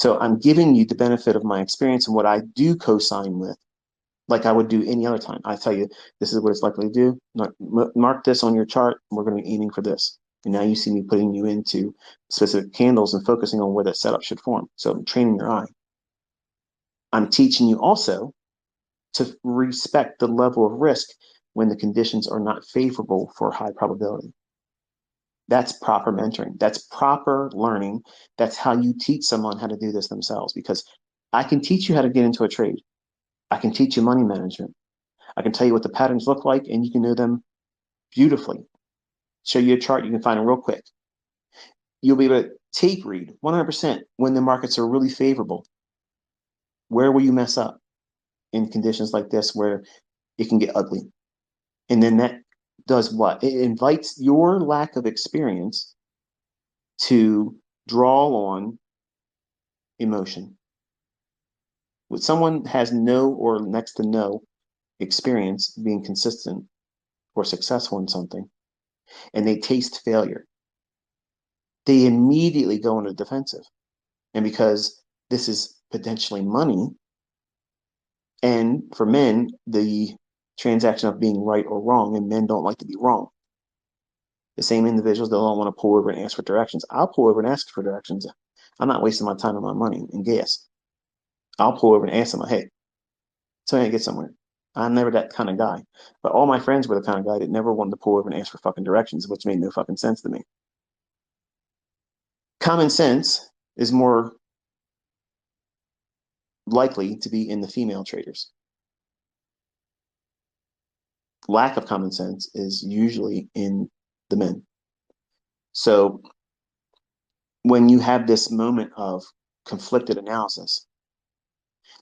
So I'm giving you the benefit of my experience and what I do co-sign with, like I would do any other time. I tell you, this is what it's likely to do. Mark this on your chart. We're going to be aiming for this. And now you see me putting you into specific candles and focusing on where that setup should form. So I'm training your eye. I'm teaching you also to respect the level of risk when the conditions are not favorable for high probability. That's proper mentoring. That's proper learning. That's how you teach someone how to do this themselves, because I can teach you how to get into a trade. I can teach you money management. I can tell you what the patterns look like, and you can know them beautifully. Show you a chart, you can find them real quick. You'll be able to tape read 100% when the markets are really favorable. Where will you mess up in conditions like this where it can get ugly? And then that does what? It invites your lack of experience to draw on emotion. When someone has no or next to no experience being consistent or successful in something, and they taste failure, they immediately go into defensive. And because this is potentially money, and for men, the transaction of being right or wrong, and men don't like to be wrong. The same individuals that don't want to pull over and ask for directions. I'll pull over and ask for directions. I'm not wasting my time and my money and gas. I'll pull over and ask them, hey, so I can get somewhere. I'm never that kind of guy. But all my friends were the kind of guy that never wanted to pull over and ask for fucking directions, which made no fucking sense to me. Common sense is more likely to be in the female traders. Lack of common sense is usually in the men. So when you have this moment of conflicted analysis,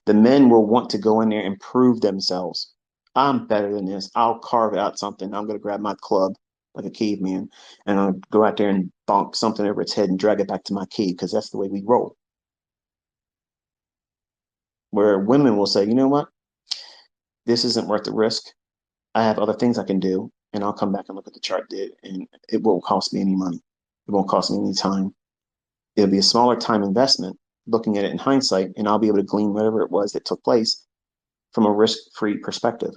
the men will want to go in there and prove themselves. I'm better than this. I'll carve out something. I'm going to grab my club like a caveman and I'll go out there and bonk something over its head and drag it back to my cave, because that's the way we roll. Where women will say, you know what? This isn't worth the risk. I have other things I can do, and I'll come back and look at the chart did, and it won't cost me any money. It won't cost me any time. It'll be a smaller time investment looking at it in hindsight, and I'll be able to glean whatever it was that took place from a risk-free perspective.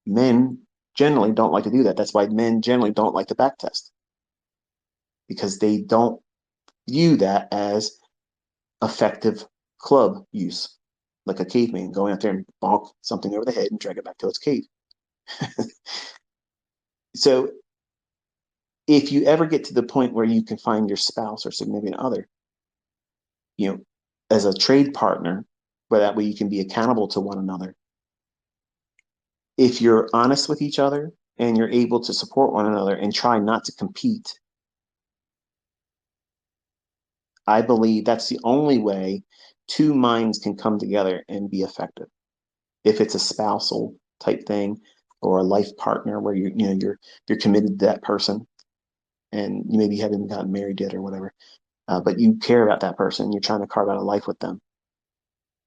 Men generally don't like to do that. That's why men generally don't like the back test, because they don't view that as effective club use, like a caveman going out there and bonk something over the head and drag it back to its cave. So if you ever get to the point where you can find your spouse or significant other, you know, as a trade partner, where that way you can be accountable to one another. If you're honest with each other and you're able to support one another and try not to compete, I believe that's the only way two minds can come together and be effective. If it's a spousal type thing or a life partner where you're committed to that person, and you maybe haven't gotten married yet or whatever, but you care about that person, you're trying to carve out a life with them.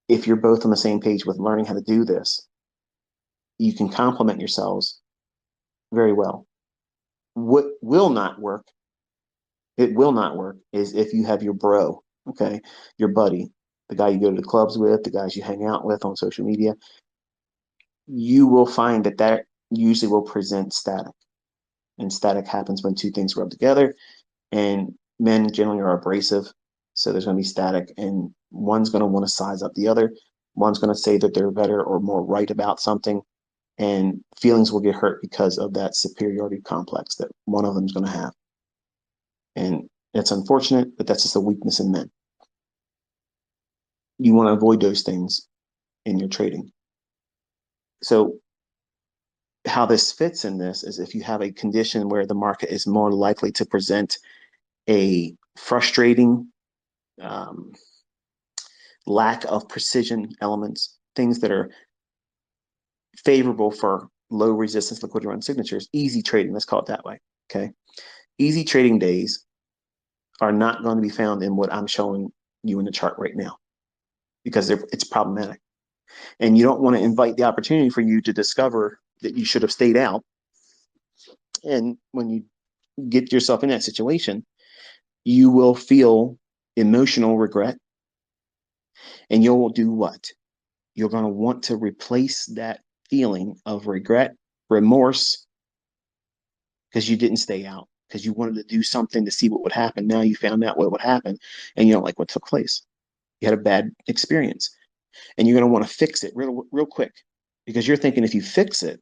If you're both on the same page with learning how to do this, you can complement yourselves very well. What will not work, it will not work, is if you have your bro, okay, your buddy, the guy you go to the clubs with, the guys you hang out with on social media. You will find that that usually will present static. And static happens when two things rub together, and men generally are abrasive. So there's going to be static, and one's going to want to size up the other. One's going to say that they're better or more right about something, and feelings will get hurt because of that superiority complex that one of them is going to have. And it's unfortunate, but that's just a weakness in men. You want to avoid those things in your trading. So how this fits in this is if you have a condition where the market is more likely to present a frustrating um, lack of precision elements, things that are favorable for low resistance liquidity run signatures, easy trading, let's call it that way. Okay. Easy trading days are not going to be found in what I'm showing you in the chart right now, because it's problematic. And you don't want to invite the opportunity for you to discover that you should have stayed out. And when you get yourself in that situation, you will feel emotional regret. And you'll do what? You're going to want to replace that feeling of regret, remorse, because you didn't stay out, because you wanted to do something to see what would happen. Now you found out what would happen and you don't like what took place. You had a bad experience and you're going to want to fix it real quick because you're thinking if you fix it,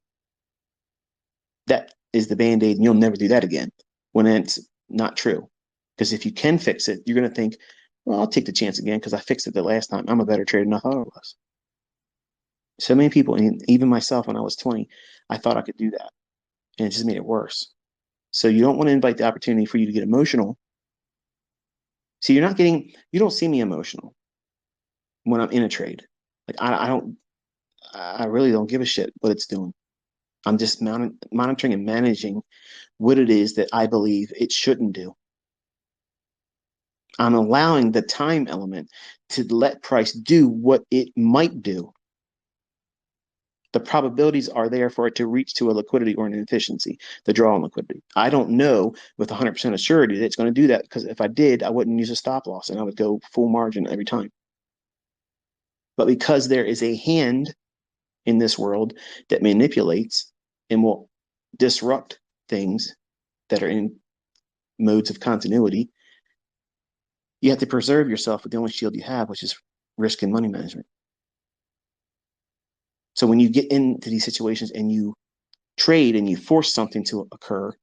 that is the band-aid and you'll never do that again, when it's not true. Because if you can fix it, you're going to think, well, I'll take the chance again because I fixed it the last time. I'm a better trader than I thought I was. So many people, and even myself when I was 20, I thought I could do that. And it just made it worse. So you don't want to invite the opportunity for you to get emotional. See, you don't see me emotional when I'm in a trade. Like I really don't give a shit what it's doing. I'm just monitoring and managing what it is that I believe it shouldn't do. I'm allowing the time element to let price do what it might do. The probabilities are there for it to reach to a liquidity or an efficiency, the draw on liquidity. I don't know with 100% of surety that it's going to do that, because if I did, I wouldn't use a stop loss and I would go full margin every time. But because there is a hand in this world that manipulates and will disrupt things that are in modes of continuity, you have to preserve yourself with the only shield you have, which is risk and money management. So when you get into these situations and you trade and you force something to occur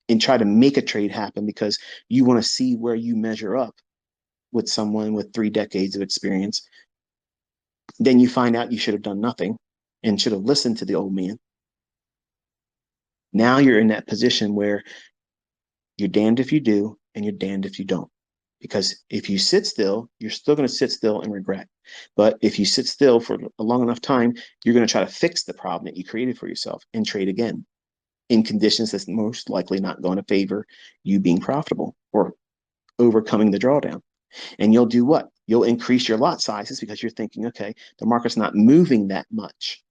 and try to make a trade happen because you want to see where you measure up with someone with 3 decades of experience, then you find out you should have done nothing and should have listened to the old man. Now you're in that position where you're damned if you do and you're damned if you don't. Because if you sit still, you're still going to sit still and regret. But if you sit still for a long enough time, you're going to try to fix the problem that you created for yourself and trade again in conditions that's most likely not going to favor you being profitable or overcoming the drawdown. And you'll do what? You'll increase your lot sizes because you're thinking, okay, the market's not moving that much.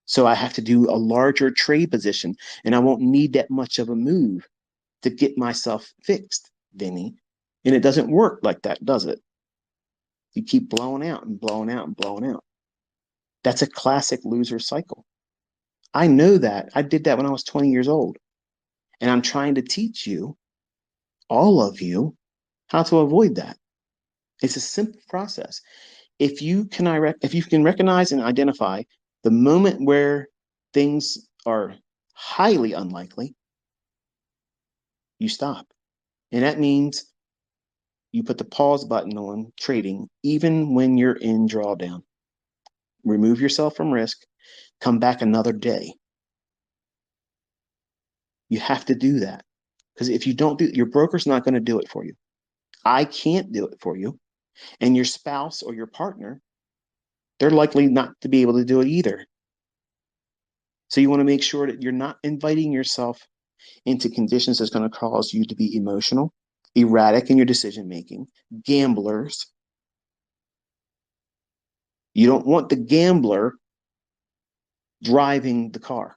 So I have to do a larger trade position and I won't need that much of a move to get myself fixed, Vinny. And it doesn't work like that, does it? You keep blowing out and blowing out and blowing out. That's a classic loser cycle. I know that. I did that when I was 20 years old. And I'm trying to teach you, all of you, how to avoid that. It's a simple process. If you can recognize and identify the moment where things are highly unlikely, you stop. And that means you put the pause button on trading, even when you're in drawdown. Remove yourself from risk, come back another day. You have to do that. Because if you don't do it, your broker's not going to do it for you. I can't do it for you. And your spouse or your partner, they're likely not to be able to do it either. So you want to make sure that you're not inviting yourself into conditions that's going to cause you to be emotional, erratic in your decision making, gamblers. You don't want the gambler driving the car.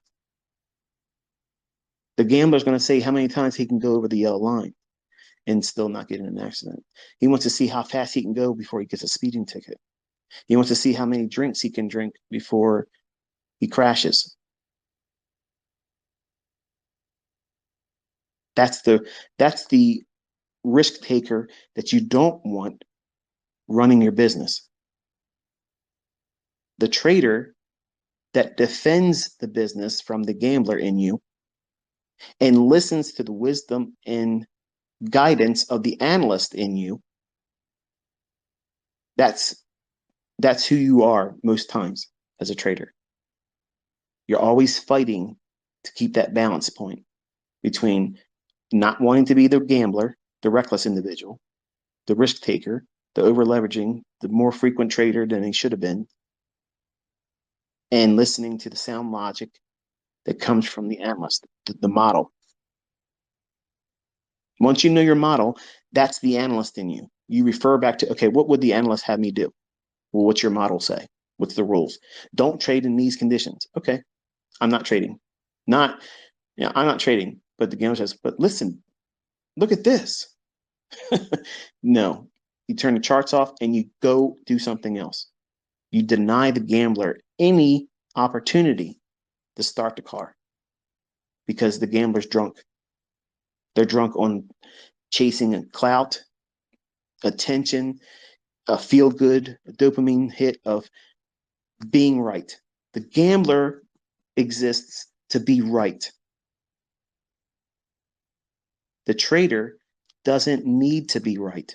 The gambler's going to say how many times he can go over the yellow line and still not get in an accident. He wants to see how fast he can go before he gets a speeding ticket. He wants to see how many drinks he can drink before he crashes. That's the risk taker that you don't want running your business. The trader that defends the business from the gambler in you and listens to the wisdom and guidance of the analyst in you, that's who you are most times as a trader. You're always fighting to keep that balance point between not wanting to be the gambler, the reckless individual, the risk taker, the over leveraging, the more frequent trader than he should have been, and listening to the sound logic that comes from the analyst, the model. Once you know your model, that's the analyst in you. You refer back to, okay, what would the analyst have me do? Well, what's your model say? What's the rules? Don't trade in these conditions. Okay, I'm not trading. I'm not trading. But the gambler says, but listen, look at this. No, You turn the charts off and you go do something else. You deny the gambler any opportunity to start the car because the gambler's drunk. They're drunk on chasing a clout, attention, a feel good, a dopamine hit of being right. The gambler exists to be right. The trader doesn't need to be right.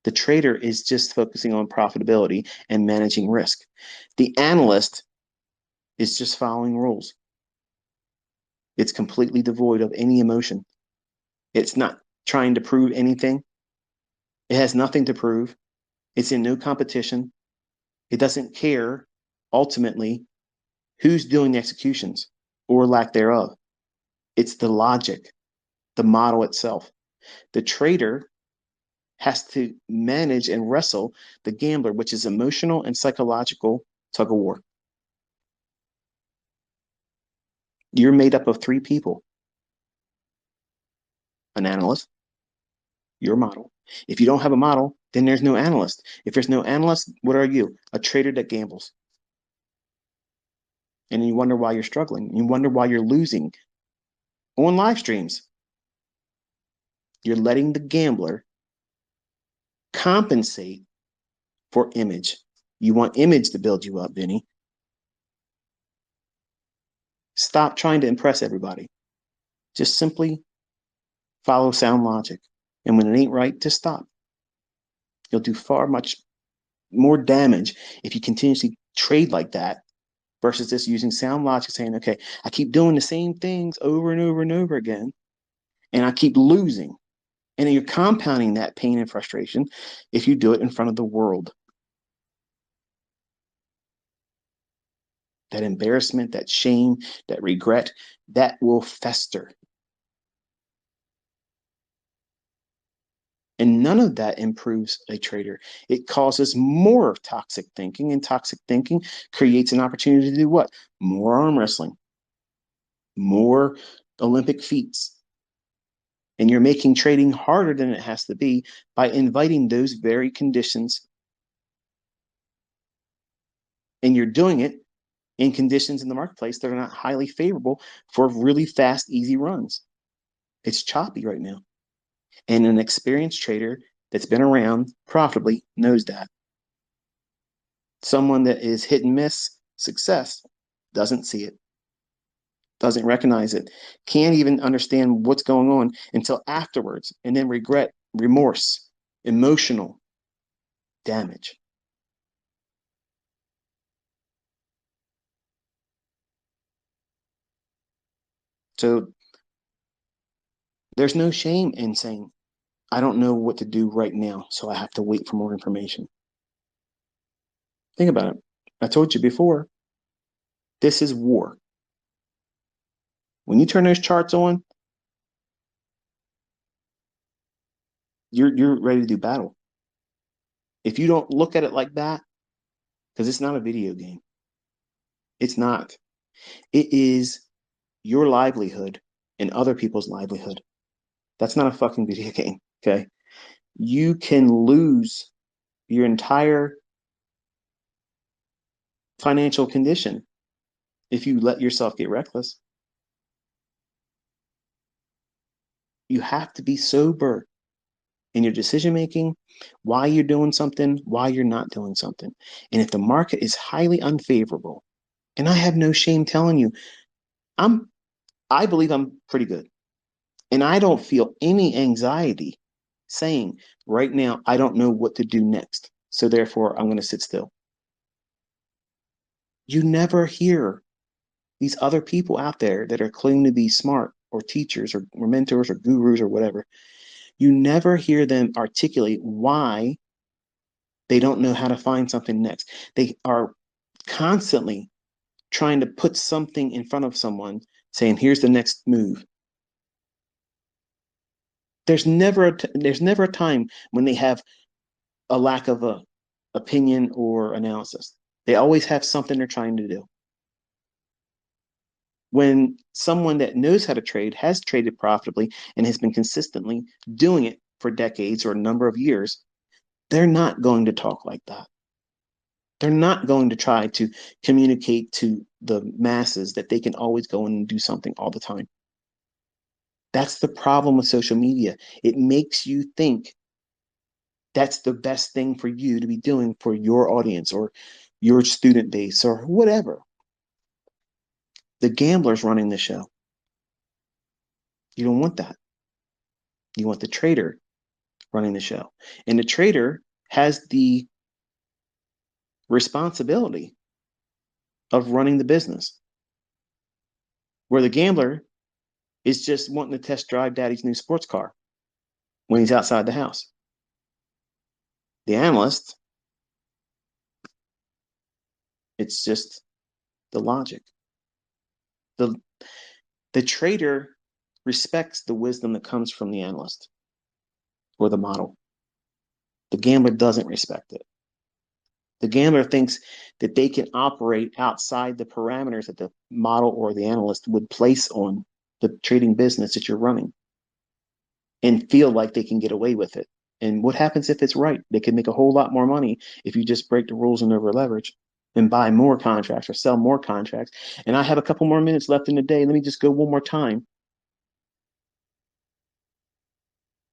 The trader is just focusing on profitability and managing risk. The analyst is just following rules. It's completely devoid of any emotion. It's not trying to prove anything. It has nothing to prove. It's in no competition. It doesn't care ultimately who's doing the executions or lack thereof. It's the logic, the model itself. The trader has to manage and wrestle the gambler, which is emotional and psychological tug of war. You're made up of three people: an analyst, your model. If you don't have a model, then there's no analyst. If there's no analyst, what are you? A trader that gambles. And you wonder why you're struggling. You wonder why you're losing on live streams. You're letting the gambler compensate for image. You want image to build you up, Vinny. Stop trying to impress everybody. Just simply follow sound logic. And when it ain't right, just stop. You'll do far much more damage if you continuously trade like that versus just using sound logic, saying, okay, I keep doing the same things over and over and over again, and I keep losing. And then you're compounding that pain and frustration if you do it in front of the world. That embarrassment, that shame, that regret, that will fester. And none of that improves a trader. It causes more toxic thinking, and toxic thinking creates an opportunity to do what? More arm wrestling, more Olympic feats. And you're making trading harder than it has to be by inviting those very conditions. And you're doing it in conditions in the marketplace that are not highly favorable for really fast, easy runs. It's choppy right now. And an experienced trader that's been around profitably knows that. Someone that is hit and miss success doesn't see it, doesn't recognize it, can't even understand what's going on until afterwards, and then regret, remorse, emotional damage. So there's no shame in saying, I don't know what to do right now, so I have to wait for more information. Think about it. I told you before, this is war. When you turn those charts on, you're ready to do battle. If you don't look at it like that, because it's not a video game, it's not. It is your livelihood and other people's livelihood. That's not a fucking video game. Okay. You can lose your entire financial condition if you let yourself get reckless. You have to be sober in your decision making, why you're doing something, why you're not doing something. And if the market is highly unfavorable, and I have no shame telling you, I'm I believe I'm pretty good. And I don't feel any anxiety saying right now, I don't know what to do next. So therefore, I'm going to sit still. You never hear these other people out there that are claiming to be smart or teachers or mentors or gurus or whatever. You never hear them articulate why they don't know how to find something next. They are constantly trying to put something in front of someone saying, here's the next move. There's never a time when they have a lack of a opinion or analysis. They always have something they're trying to do. When someone that knows how to trade, has traded profitably, and has been consistently doing it for decades or a number of years, They're not going to talk like that. They're not going to try to communicate to the masses that they can always go in and do something all the time. That's the problem with social media. It makes you think that's the best thing for you to be doing for your audience or your student base or whatever. The gambler's running the show. You don't want that. You want the trader running the show. And the trader has the responsibility of running the business, where the gambler is just wanting to test drive daddy's new sports car when he's outside the house. The analyst, it's just the logic. The, the trader respects the wisdom that comes from the analyst or the model. The gambler doesn't respect it. The gambler thinks that they can operate outside the parameters that the model or the analyst would place on the trading business that you're running and feel like they can get away with it. And what happens if it's right? They can make a whole lot more money if you just break the rules and over leverage and buy more contracts or sell more contracts. And I have a couple more minutes left in the day. Let me just go one more time.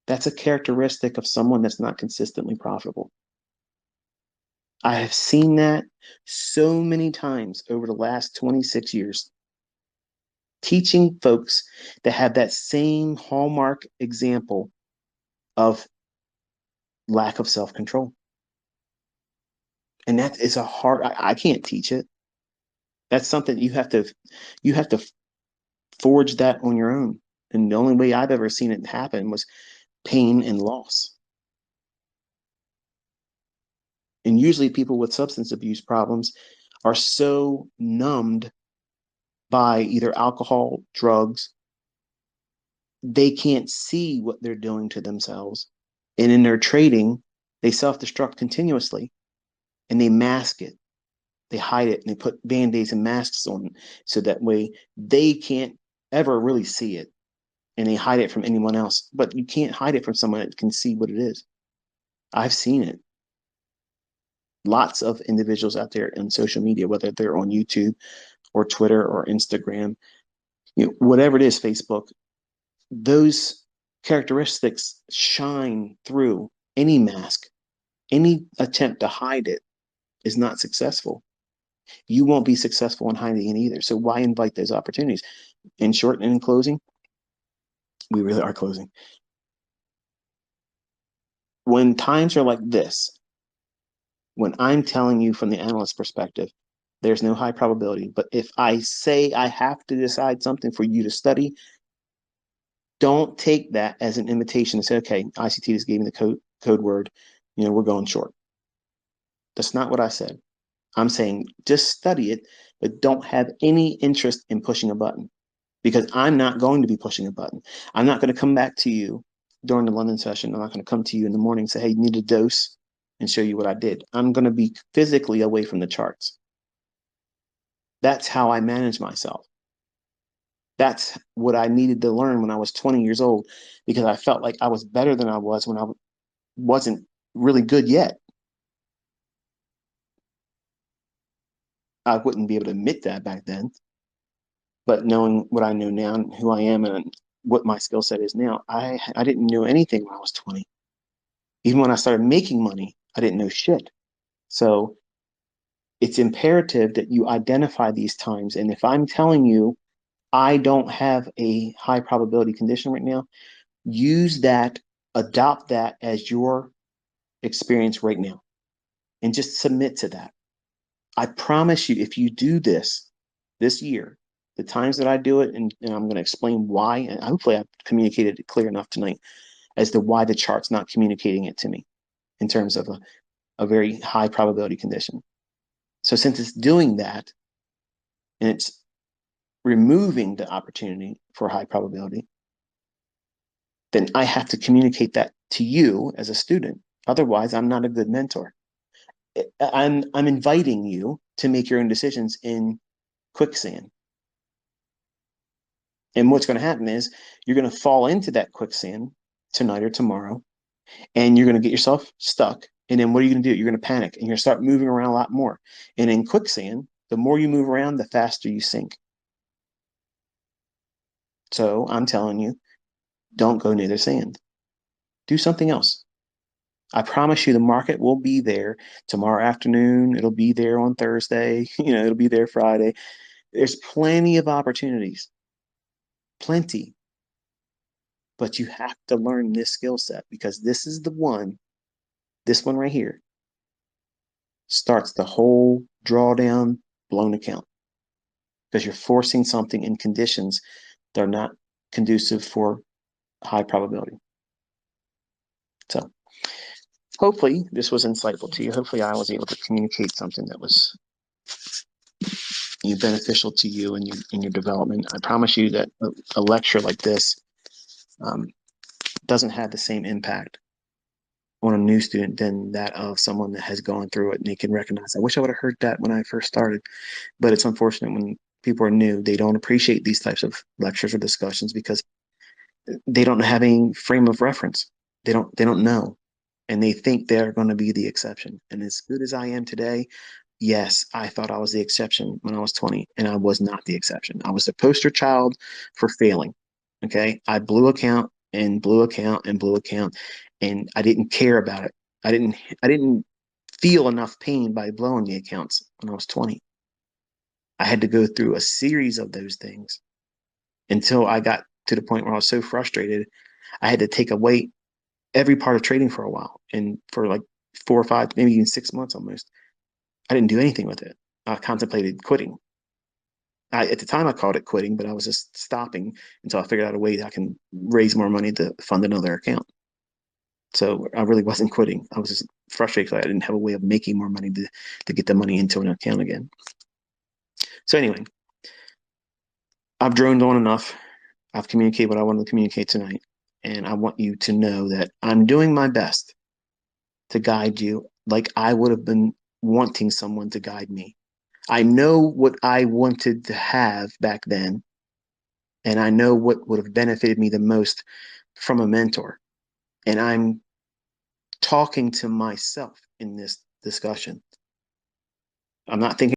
That's a characteristic of someone that's not consistently profitable. I have seen that so many times over the last 26 years, teaching folks that have that same hallmark example of lack of self-control. And that is a hard, I can't teach it. That's something you have to forge that on your own. And the only way I've ever seen it happen was pain and loss. And usually people with substance abuse problems are so numbed by either alcohol, drugs, they can't see what they're doing to themselves. And in their trading, they self-destruct continuously and they mask it. They hide it and they put band-aids and masks on so that way they can't ever really see it. And they hide it from anyone else. But you can't hide it from someone that can see what it is. I've seen it. Lots of individuals out there in social media, whether they're on YouTube or Twitter or Instagram, whatever it is, Facebook, those characteristics shine through any mask. Any attempt to hide it is not successful. You won't be successful in hiding it either. So why invite those opportunities? In short and in closing, we really are closing. When times are like this, when I'm telling you from the analyst perspective, there's no high probability. But if I say I have to decide something for you to study, don't take that as an invitation to say, okay, ICT just gave me the code word, we're going short. That's not what I said. I'm saying just study it, but don't have any interest in pushing a button because I'm not going to be pushing a button. I'm not going to come back to you during the London session. I'm not going to come to you in the morning and say, hey, you need a dose and show you what I did. I'm going to be physically away from the charts. That's how I manage myself. That's what I needed to learn when I was 20 years old because I felt like I was better than I was when I wasn't really good yet. I wouldn't be able to admit that back then. But knowing what I know now and who I am and what my skill set is now, I didn't know anything when I was 20. Even when I started making money, I didn't know shit. So it's imperative that you identify these times. And if I'm telling you I don't have a high probability condition right now, use that, adopt that as your experience right now, and just submit to that. I promise you, if you do this year, the times that I do it, and I'm going to explain why, and hopefully I've communicated it clear enough tonight as to why the chart's not communicating it to me in terms of a very high probability condition. So since it's doing that, and it's removing the opportunity for high probability, then I have to communicate that to you as a student. Otherwise, I'm not a good mentor. I'm inviting you to make your own decisions in quicksand. And what's going to happen is you're going to fall into that quicksand tonight or tomorrow, and you're going to get yourself stuck And then what are you going to do? You're going to panic and you're going to start moving around a lot more. And in quicksand, the more you move around, the faster you sink. So I'm telling you, don't go near the sand. Do something else. I promise you the market will be there tomorrow afternoon. It'll be there on Thursday. It'll be there Friday. There's plenty of opportunities, plenty. But you have to learn this skill set because this one right here, starts the whole drawdown blown account because you're forcing something in conditions that are not conducive for high probability. So hopefully this was insightful to you. Hopefully I was able to communicate something that was beneficial to you in your development. I promise you that a lecture like this um, doesn't have the same impact on a new student than that of someone that has gone through it and they can recognize, I wish I would have heard that when I first started. But it's unfortunate when people are new, they don't appreciate these types of lectures or discussions because they don't have any frame of reference. They don't know. And they think they're going to be the exception. And as good as I am today, yes, I thought I was the exception when I was 20, and I was not the exception. I was the poster child for failing. Okay. I blew account and blew account and blew account, and I didn't care about it. I didn't feel enough pain by blowing the accounts when I was 20. I had to go through a series of those things until I got to the point where I was so frustrated, I had to take away every part of trading for a while. And for like 4 or 5, maybe even 6 months almost, I didn't do anything with it. I contemplated quitting. At the time, I called it quitting, but I was just stopping until I figured out a way that I can raise more money to fund another account. So I really wasn't quitting. I was just frustrated because I didn't have a way of making more money to get the money into an account again. So anyway, I've droned on enough. I've communicated what I wanted to communicate tonight. And I want you to know that I'm doing my best to guide you like I would have been wanting someone to guide me. I know what I wanted to have back then, and I know what would have benefited me the most from a mentor. And I'm talking to myself in this discussion. I'm not thinking